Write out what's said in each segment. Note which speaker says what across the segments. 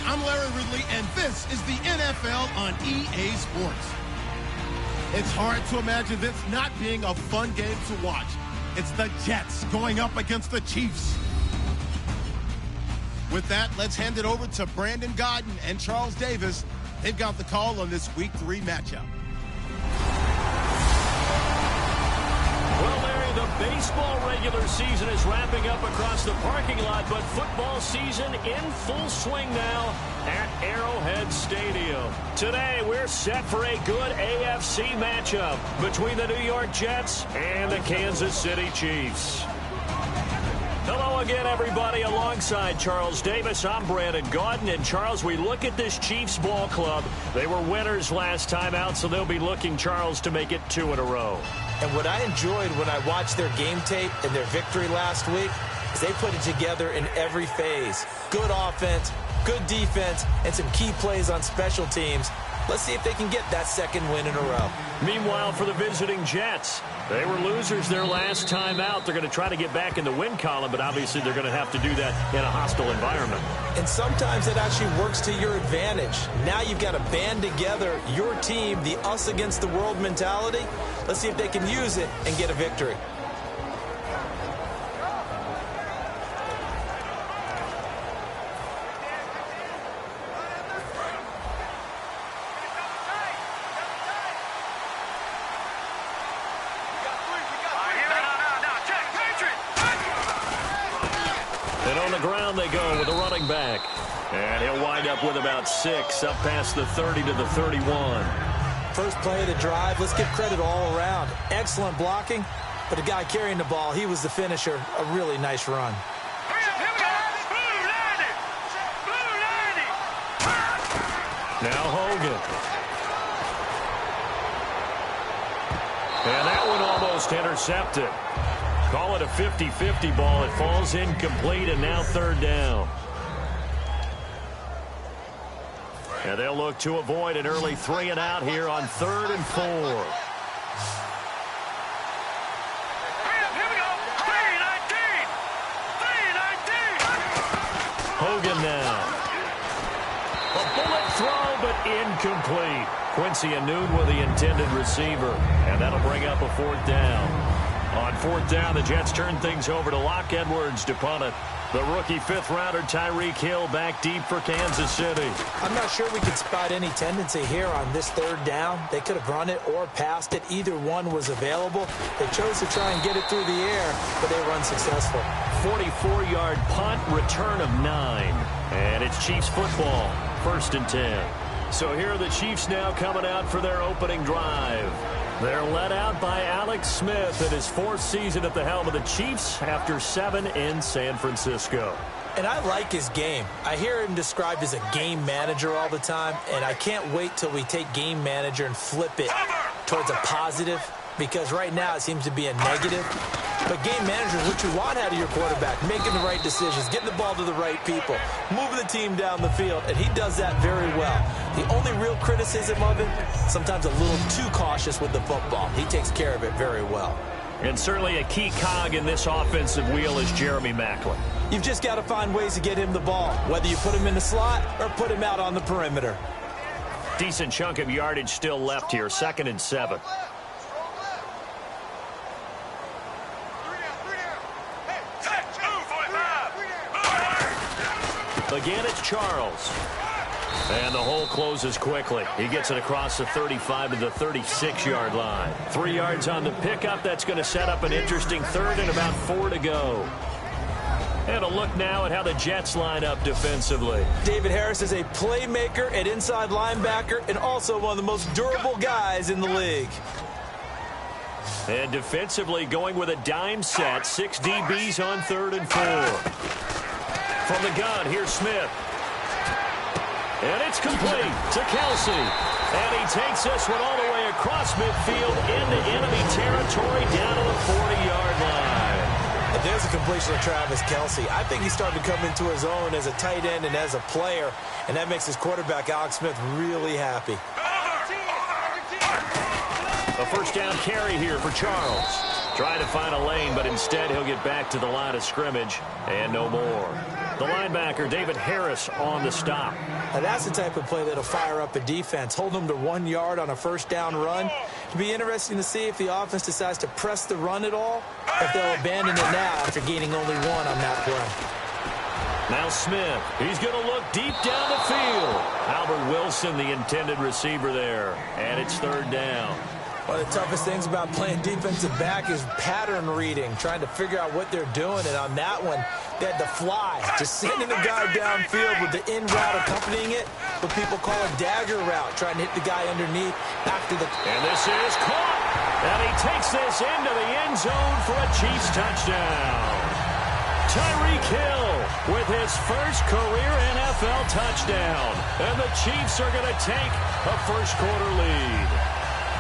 Speaker 1: I'm Larry Ridley, and this is the NFL on EA Sports. It's hard to imagine this not being a fun game to watch. It's the Jets going up against the Chiefs. With that, let's hand it over to Brandon Godden and Charles Davis. They've got the call on this Week 3 matchup.
Speaker 2: Well, Larry, the baseball regular season is wrapping up across the parking lot, but football season in full swing now at Arrowhead Stadium. Today, we're set for a good AFC matchup between the New York Jets and the Kansas City Chiefs. Hello again, everybody. Alongside Charles Davis, I'm Brandon Godden. And, Charles, we look at this Chiefs ball club. They were winners last time out, so they'll be looking, Charles, to make it 2 in a row.
Speaker 3: And what I enjoyed when I watched their game tape and their victory last week is they put it together in every phase. Good offense, good defense, and some key plays on special teams. Let's see if they can get that second win in a row.
Speaker 2: Meanwhile, for the visiting Jets, they were losers their last time out. They're going to try to get back in the win column, but obviously they're going to have to do that in a hostile environment.
Speaker 3: And sometimes it actually works to your advantage. Now you've got to band together your team, the us against the world mentality. Let's see if they can use it and get a victory.
Speaker 2: And on the ground they go with a running back. And he'll wind up with about 6, up past the 30 to the 31.
Speaker 3: First play of the drive, let's give credit all around. Excellent blocking, but the guy carrying the ball, he was the finisher. A really nice run.
Speaker 2: Now Hogan. And that one almost intercepted. Call it a 50-50 ball. It falls incomplete, and now 3rd down. And they'll look to avoid an early 3 and out here on 3rd and 4. Hogan now. A bullet throw, but incomplete. Quincy Anoon with the intended receiver. And that'll bring up a 4th down. On 4th down, the Jets turn things over to Locke Edwards to punt it. The rookie 5th-rounder Tyreek Hill back deep for Kansas City.
Speaker 3: I'm not sure we can spot any tendency here on this 3rd down. They could have run it or passed it. Either one was available. They chose to try and get it through the air, but they were unsuccessful.
Speaker 2: 44-yard punt, return of 9. And it's Chiefs football, 1st and 10. So here are the Chiefs now coming out for their opening drive. They're led out by Alex Smith in his 4th season at the helm of the Chiefs after 7 in San Francisco.
Speaker 3: And I like his game. I hear him described as a game manager all the time, and I can't wait till we take game manager and flip it towards a positive, because right now it seems to be a negative. But game manager is what you want out of your quarterback, making the right decisions, getting the ball to the right people, moving the team down the field, and he does that very well. The only real criticism of him, sometimes a little too cautious with the football. He takes care of it very well.
Speaker 2: And certainly a key cog in this offensive wheel is Jeremy Maclin.
Speaker 3: You've just got to find ways to get him the ball, whether you put him in the slot or put him out on the perimeter.
Speaker 2: Decent chunk of yardage still left here, 2nd and 7. Again, it's Charles. And the hole closes quickly. He gets it across the 35 to the 36-yard line. 3 yards on the pickup. That's going to set up an interesting third and about 4 to go. And a look now at how the Jets line up defensively.
Speaker 3: David Harris is a playmaker at inside linebacker and also one of the most durable guys in the league.
Speaker 2: And defensively going with a dime set. 6 DBs on 3rd and 4. From the gun, here's Smith. And it's complete to Kelsey. And he takes this one all the way across midfield into enemy territory down to the 40-yard line.
Speaker 3: There's a completion of Travis Kelsey. I think he's starting to come into his own as a tight end and as a player, and that makes his quarterback, Alex Smith, really happy.
Speaker 2: A first down carry here for Charles. Trying to find a lane, but instead he'll get back to the line of scrimmage and no more. The linebacker, David Harris, on the stop.
Speaker 3: Now that's the type of play that'll fire up a defense. Hold them to 1 yard on a first down run. It'll be interesting to see if the offense decides to press the run at all, or if they'll abandon it now after gaining only 1 on that play.
Speaker 2: Now Smith. He's going to look deep down the field. Albert Wilson, the intended receiver there. And it's 3rd down.
Speaker 3: One of the toughest things about playing defensive back is pattern reading, trying to figure out what they're doing. And on that one, they had to fly, just sending the guy downfield with the in route accompanying it, what people call a dagger route, trying to hit the guy underneath after the...
Speaker 2: And this is caught. And he takes this into the end zone for a Chiefs touchdown. Tyreek Hill with his first career NFL touchdown. And the Chiefs are going to take a first-quarter lead.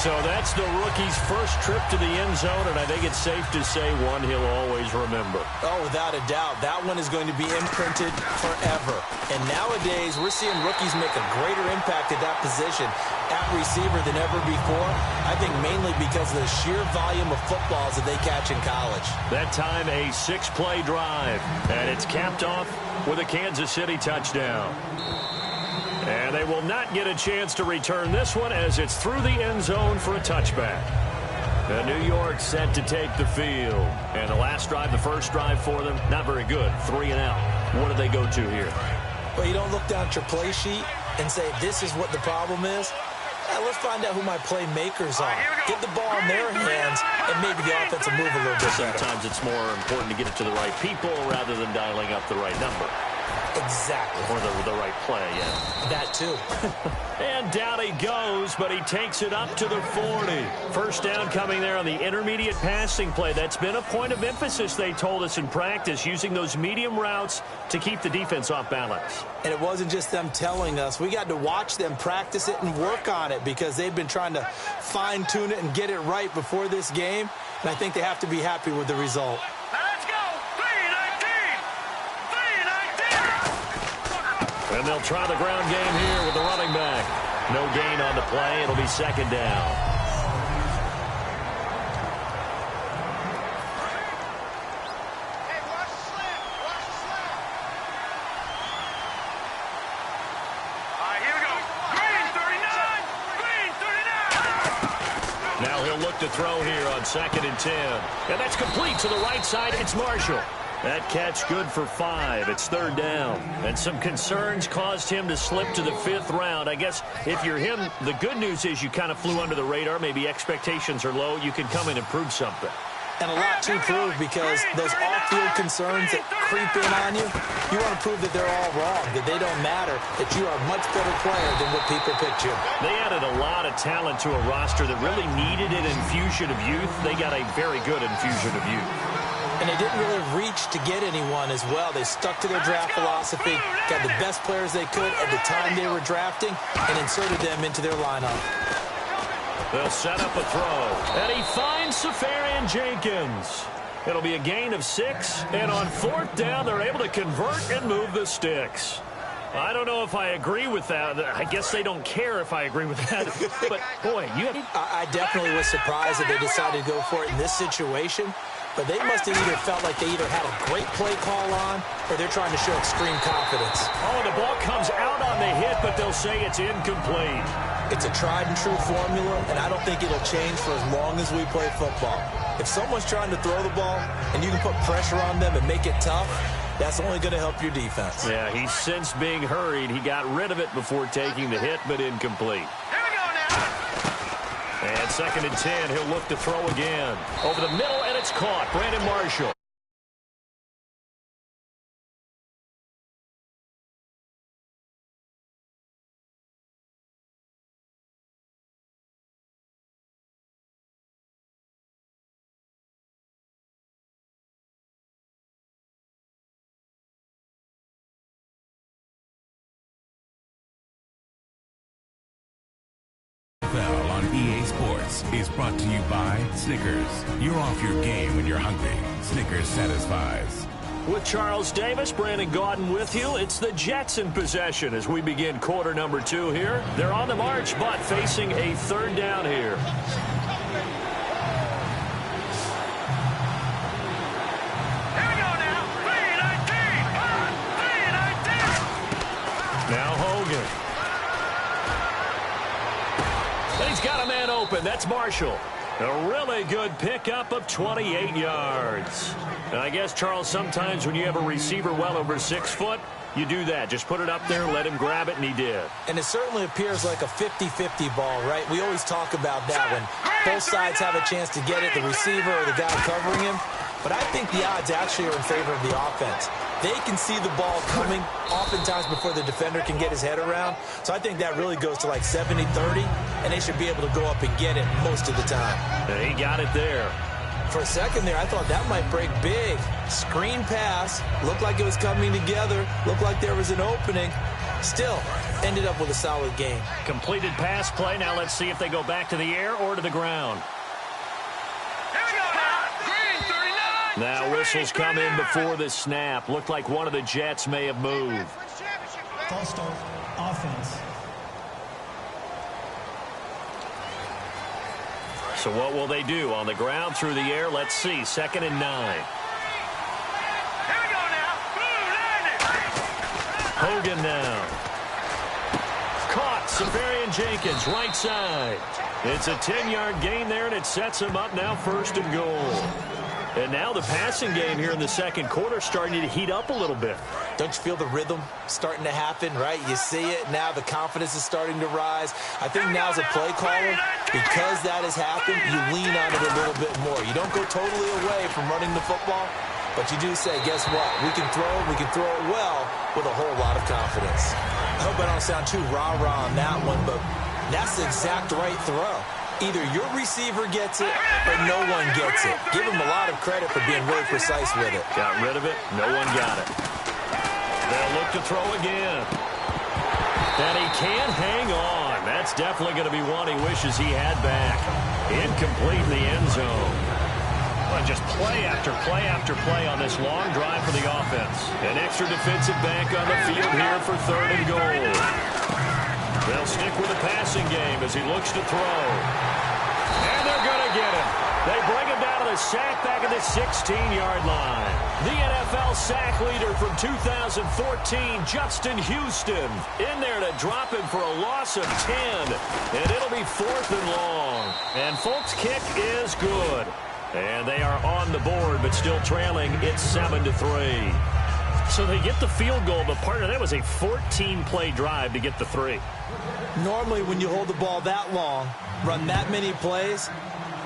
Speaker 2: So that's the rookie's first trip to the end zone, and I think it's safe to say one he'll always remember.
Speaker 3: Oh, without a doubt. That one is going to be imprinted forever. And nowadays, we're seeing rookies make a greater impact at that position at receiver than ever before. I think mainly because of the sheer volume of footballs that they catch in college.
Speaker 2: That time, a 6-play drive, and it's capped off with a Kansas City touchdown. And they will not get a chance to return this one as it's through the end zone for a touchback. And New York set to take the field. And the last drive, the first drive for them, not very good. 3 and out. What do they go to here?
Speaker 3: Well, you don't look down at your play sheet and say, this is what the problem is. Let's find out who my playmakers are. Get the ball in their hands, and maybe the offense will move a little bit better.
Speaker 2: Sometimes it's more important to get it to the right people rather than dialing up the right number.
Speaker 3: Exactly.
Speaker 2: Or the right play, yeah.
Speaker 3: That too.
Speaker 2: And down he goes, but he takes it up to the 40. First down coming there on the intermediate passing play. That's been a point of emphasis, they told us in practice, using those medium routes to keep the defense off balance.
Speaker 3: And it wasn't just them telling us. We got to watch them practice it and work on it because they've been trying to fine-tune it and get it right before this game. And I think they have to be happy with the result.
Speaker 2: And they'll try the ground game here with the running back. No gain on the play. It'll be 2nd down.
Speaker 4: Here we go. Green 39. Green 39.
Speaker 2: Now he'll look to throw here on 2nd and 10. And that's complete to the right side. It's Marshall. That catch good for 5. It's 3rd down. And some concerns caused him to slip to the 5th round. I guess if you're him, the good news is you kind of flew under the radar. Maybe expectations are low. You can come in and prove something.
Speaker 3: And a lot to prove because those off-field concerns that creep in on you, you want to prove that they're all wrong, that they don't matter, that you are a much better player than what people picked you.
Speaker 2: They added a lot of talent to a roster that really needed an infusion of youth. They got a very good infusion of youth.
Speaker 3: And they didn't really reach to get anyone as well. They stuck to their draft philosophy, got the best players they could at the time they were drafting, and inserted them into their lineup.
Speaker 2: They'll set up a throw. And he finds Safarian Jenkins. It'll be a gain of 6. And on 4th down, they're able to convert and move the sticks. I don't know if I agree with that. I guess they don't care if I agree with that. But, boy,
Speaker 3: I definitely was surprised that they decided to go for it in this situation. But they must have either felt like they either had a great play call on or they're trying to show extreme confidence.
Speaker 2: Oh, the ball comes out on the hit, but they'll say it's incomplete.
Speaker 3: It's a tried-and-true formula, and I don't think it'll change for as long as we play football. If someone's trying to throw the ball and you can put pressure on them and make it tough, that's only going to help your defense.
Speaker 2: Yeah, he's since being hurried. He got rid of it before taking the hit, but incomplete.
Speaker 4: Here we go now.
Speaker 2: And 2nd and 10, he'll look to throw again. Over the middle, and it's caught. Brandon Marshall.
Speaker 5: On EA Sports is brought to you by Snickers. You're off your game when you're hungry. Snickers satisfies.
Speaker 2: With Charles Davis, Brandon Gaudin with you. It's the Jets in possession as we begin quarter number 2 here. They're on the march, but facing a 3rd down here.
Speaker 4: Here we go now. 3-19. 3-19.
Speaker 2: Now Hogan. And he's got a man open. That's Marshall. A really good pickup of 28 yards. And I guess, Charles, sometimes when you have a receiver well over 6 foot, you do that. Just put it up there, let him grab it, and he did.
Speaker 3: And it certainly appears like a 50-50 ball, right? We always talk about that when both sides have a chance to get it, the receiver or the guy covering him. But I think the odds actually are in favor of the offense. They can see the ball coming oftentimes before the defender can get his head around. So I think that really goes to like 70-30, and they should be able to go up and get it most of the time.
Speaker 2: And he got it there.
Speaker 3: For a second there, I thought that might break big. Screen pass, looked like it was coming together, looked like there was an opening. Still, ended up with a solid game.
Speaker 2: Completed pass play. Now let's see if they go back to the air or to the ground.
Speaker 4: Here we go now. Green 39.
Speaker 2: Now whistles come in before the snap. Looked like one of the Jets may have moved.
Speaker 6: False start, offense.
Speaker 2: So what will they do? On the ground, through the air, let's see. 2nd and 9.
Speaker 4: Here we go now.
Speaker 2: Hogan now. Caught. Severian Jenkins, right side. It's a 10-yard gain there, and it sets him up now 1st and goal. And now the passing game here in the 2nd quarter starting to heat up a little bit.
Speaker 3: Don't you feel the rhythm starting to happen, right? You see it. Now the confidence is starting to rise. I think now as a play caller, because that has happened, you lean on it a little bit more. You don't go totally away from running the football, but you do say, guess what? We can throw it well with a whole lot of confidence. I hope I don't sound too rah-rah on that one, but that's the exact right throw. Either your receiver gets it or no one gets it. Give him a lot of credit for being really precise with it.
Speaker 2: Got rid of it. No one got it. They'll look to throw again. And he can't hang on. That's definitely going to be one he wishes he had back. Incomplete in the end zone. Well, just play after play after play on this long drive for the offense. An extra defensive back on the field here for 3rd and goal. They'll stick with the passing game as he looks to throw. And they're going to get him. They bring him down to the sack back at the 16-yard line. The NFL sack leader from 2014, Justin Houston, in there to drop him for a loss of 10. And it'll be 4th and long. And Folk's kick is good. And they are on the board, but still trailing. It's 7-3. So they get the field goal, but part of that was a 14-play drive to get the 3.
Speaker 3: Normally, when you hold the ball that long, run that many plays,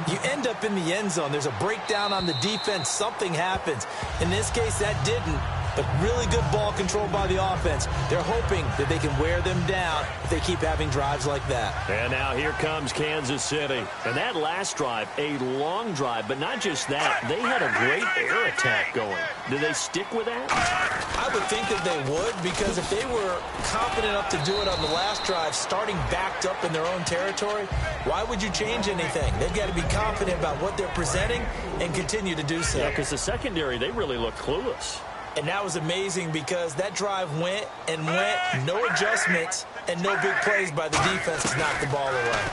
Speaker 3: you end up in the end zone. There's a breakdown on the defense. Something happens. In this case, that didn't. But really good ball control by the offense. They're hoping that they can wear them down if they keep having drives like that.
Speaker 2: And now here comes Kansas City. And that last drive, a long drive, but not just that. They had a great air attack going. Do they stick with that?
Speaker 3: I would think that they would, because if they were confident enough to do it on the last drive, starting backed up in their own territory, why would you change anything? They've got to be confident about what they're presenting and continue to do so.
Speaker 2: Yeah, because the secondary, they really look clueless.
Speaker 3: And that was amazing because that drive went and went, no adjustments, and no big plays by the defense to knock the ball away.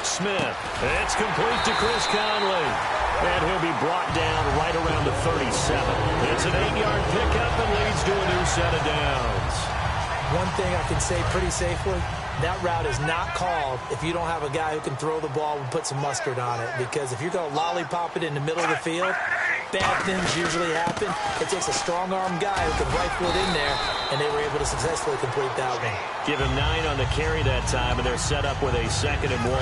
Speaker 2: Smith, it's complete to Chris Conley. And he'll be brought down right around the 37. It's an 8-yard pickup and leads to a new set of downs.
Speaker 3: One thing I can say pretty safely, that route is not called if you don't have a guy who can throw the ball and put some mustard on it. Because if you're going to lollipop it in the middle of the field, bad things usually happen. It takes a strong-arm guy who can rifle it in there, and they were able to successfully complete that one.
Speaker 2: Give him 9 on the carry that time, and they're set up with a 2nd and 1.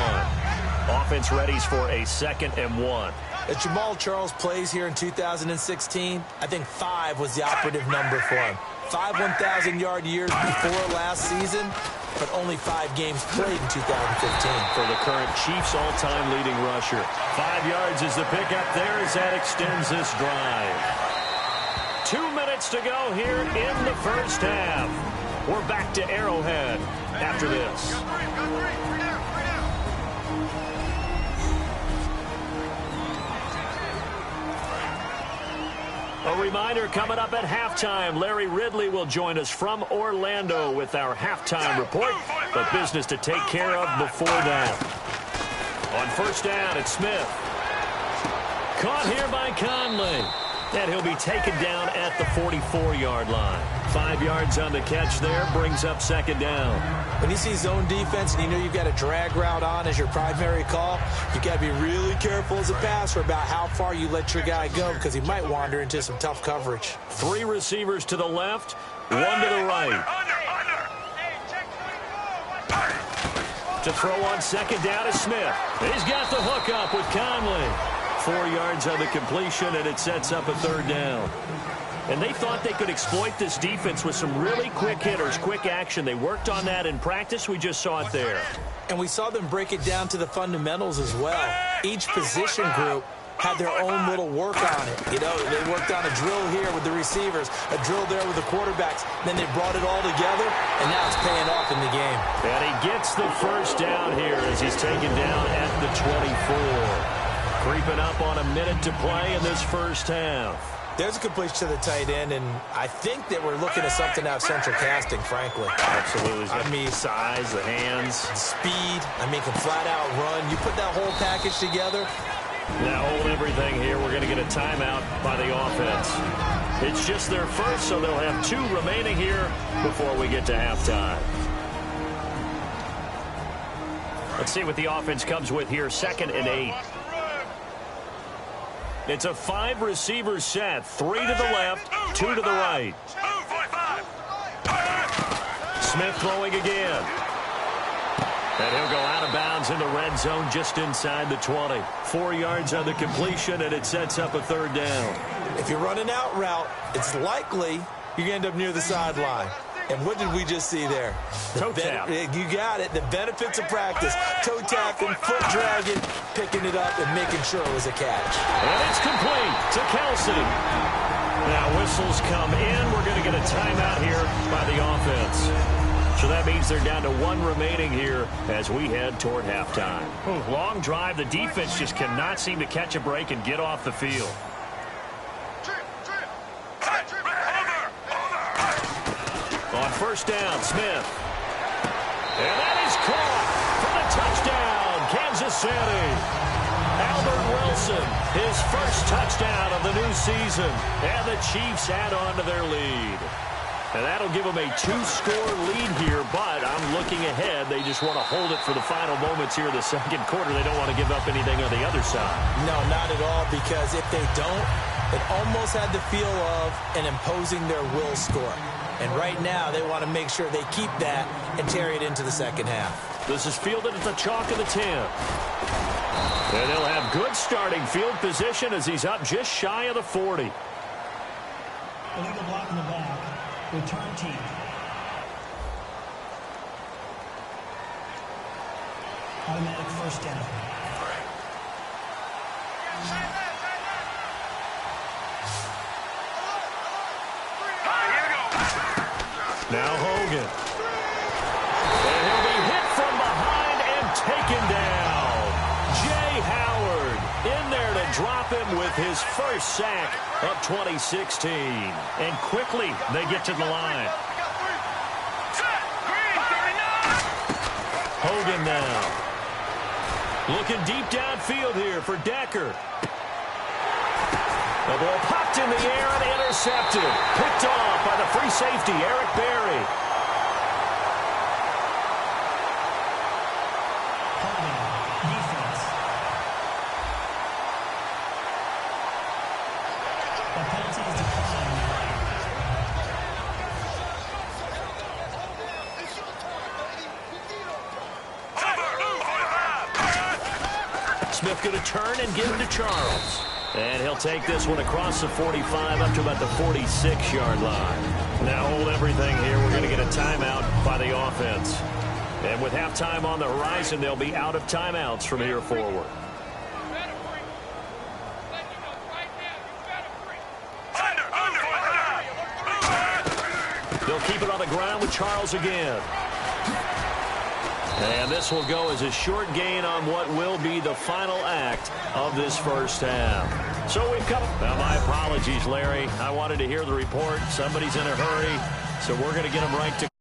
Speaker 2: Offense readies for a 2nd and 1.
Speaker 3: As Jamal Charles plays here in 2016, I think 5 was the operative number for him. 5 1,000-yard years before last season, but only 5 games played in 2015.
Speaker 2: For the current Chiefs all-time leading rusher. 5 yards is the pickup there as that extends this drive. 2 minutes to go here in the first half. We're back to Arrowhead after this. A reminder, coming up at halftime, Larry Ridley will join us from Orlando with our halftime report, but business to take care of before that. On first down, it's Smith. Caught here by Conley. And he'll be taken down at the 44-yard line. 5 yards on the catch there, brings up 2nd down.
Speaker 3: When you see zone defense and you know you've got a drag route on as your primary call, you've got to be really careful as a passer about how far you let your guy go because he might wander into some tough coverage.
Speaker 2: 3 receivers to the left, 1 to the right. To throw on 2nd down is Smith. He's got the hook up with Conley. 4 yards on the completion, and it sets up a 3rd down. And they thought they could exploit this defense with some really quick hitters, quick action. They worked on that in practice. We just saw it there.
Speaker 3: And we saw them break it down to the fundamentals as well. Each position group had their own little work on it. You know, they worked on a drill here with the receivers, a drill there with the quarterbacks. Then they brought it all together, and now it's paying off in the game.
Speaker 2: And he gets the first down here as he's taken down at the 24. Creeping up on a minute to play in this first half.
Speaker 3: There's a completion to the tight end, and I think that we're looking at something out of central casting, frankly.
Speaker 2: Absolutely.
Speaker 3: I mean,
Speaker 2: size, the hands.
Speaker 3: Speed. I mean, can flat out run. You put that whole package together.
Speaker 2: Now hold everything here. We're going to get a timeout by the offense. It's just their first, so they'll have 2 remaining here before we get to halftime. Let's see what the offense comes with here. 2nd and 8. It's a 5-receiver set. 3 to the left, 2 to the right. Smith throwing again. And he'll go out of bounds in the red zone just inside the 20. 4 yards on the completion, and it sets up a 3rd down.
Speaker 3: If you're running out route, it's likely you're going to end up near the sideline. And what did we just see there?
Speaker 2: Toe tap.
Speaker 3: You got it. The benefits of practice. Toe tapping, foot dragging, picking it up, and making sure it was a catch.
Speaker 2: And it's complete to Kelsey. Now whistles come in. We're going to get a timeout here by the offense. So that means they're down to 1 remaining here as we head toward halftime. Long drive. The defense just cannot seem to catch a break and get off the field. On first down, Smith. And that is caught for the touchdown, Kansas City. Albert Wilson, his first touchdown of the new season. And the Chiefs add on to their lead. And that'll give them a 2-score lead here, but I'm looking ahead. They just want to hold it for the final moments here in the 2nd quarter. They don't want to give up anything on the other side.
Speaker 3: No, not at all, because if they don't, it almost had the feel of an imposing their will score. And right now, they want to make sure they keep that and carry it into the 2nd half.
Speaker 2: This is fielded at the chalk of the 10. And they'll have good starting field position as he's up just shy of the 40.
Speaker 6: Illegal block in the back. Return team. Automatic first down.
Speaker 2: Now Hogan. And he'll be hit from behind and taken down. Jay Howard in there to drop him with his first sack of 2016. And quickly they get to the line. Hogan now. Looking deep downfield here for Decker. The ball popped in the air and intercepted. Picked off by the free safety, Eric Berry.
Speaker 6: Holding. Defense.
Speaker 2: Smith going to turn and give it to Charles. And he'll take this one across the 45 up to about the 46-yard line. Now hold everything here. We're going to get a timeout by the offense. And with halftime on the horizon, they'll be out of timeouts from here forward. They'll keep it on the ground with Charles again. And this will go as a short gain on what will be the final act of this first half. So we've come. Now, my apologies, Larry. I wanted to hear the report. Somebody's in a hurry, so we're going to get them right to